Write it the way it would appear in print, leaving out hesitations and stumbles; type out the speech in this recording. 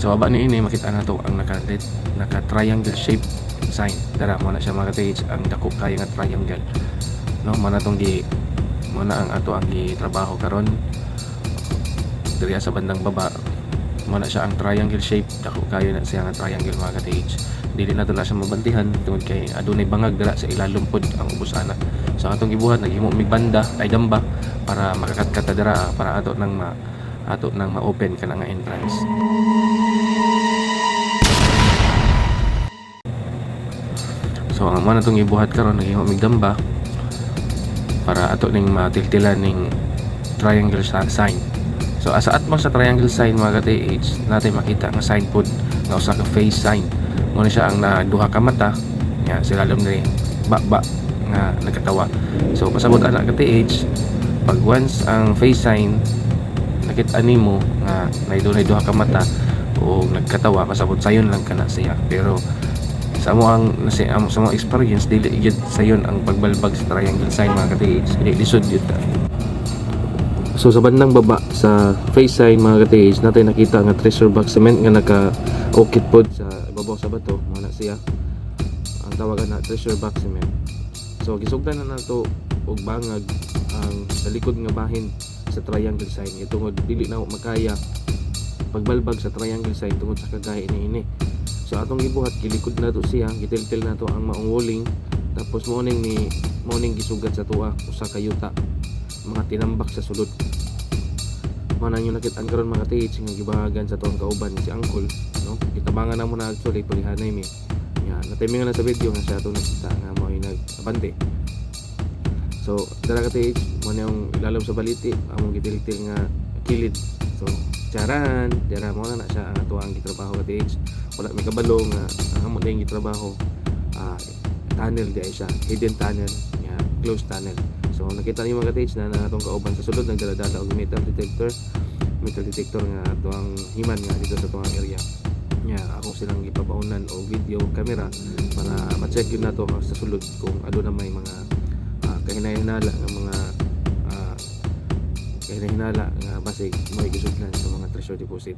Sa baba ni ini makita na to ang naka triangle shape sign. Dara mo na siya mga ka-TH, ang dako kaya nga triangle. No, mana tong ang ato ang gitrabaho karon. Diri sa bandang baba mo na siya ang triangle shape, dako kayo na siya nga triangle mga ka-TH. Dili na to na siya mabantihan tungod kay adunay bangag dira sa ilalom pod ang ubos-ana. So atong gibuhat naghimo mig banda ay damba para makakatkat dira para ato nang ma-open ka na nga entrance. So ang mana tong gibuhat karon naghimo mig damba para ato ning matiltilan ning triangle sign. So asa atmo sa triangle sign mga ka-TH natin makita nga sign pod nga usa ka face sign. Mo siya ang duha ka mata nya sila lalom ni ba nga nagkatawa. So pasabot ana ka-TH pag once ang face sign nakita nimo nga naidunay duha ka mata o nagkatawa pasabot sayon lang kana siya. Pero sa mo sa mga experience dili gyud sayon ang pagbalbag sa triangle sign mga ka-TH, dili lisod gyud ta. So sa bandang baba sa face sign mga ka-TH natin nakita nga treasure box cement nga naka-okit pod sa ibabaw sa bato mo na siya. Ang tawagan na treasure box cement. So gisugdan na nato og bangag ang sa likod nga bahin sa triangle sign tungod dili na makaya pagbalbag sa triangle sign tungod sa kagahi ini. So atong gibuhat gilikod na to siya, gitiltil na to ang maong walling, tapos morning gisugat sa tuwa usa ka yuta mga tinambak sa sulod. Mana yung nakit-an karon mga TH nga gibahagan sa tuwang kauban si Uncle, no? Gitabangan na mo na actually pulihanay mi. Ya, natimingan na sa video nga siya atong nakita nga mo nagabante. So dara ka TH mo na yung ilalom sa baliti among gitiltil nga kilid. So charan, dira mo na siya ang ato ang gitrabaho ka TH. Wala may kabalo nga amo na yung gitrabaho. Tunnel di siya, hidden tunnel, nga closed tunnel. So nakita niyo mga TH na atong kauban sa sulod nagdala-dala og metal detector nga ato ang himan nga dito sa tuwang area. Nya ako silang gipabaunan o video camera para ma-check yun nato sa sulod kung ano na may mga kahinahinala nga mga kahinala nga basig may gisudlan sa mga treasure deposit.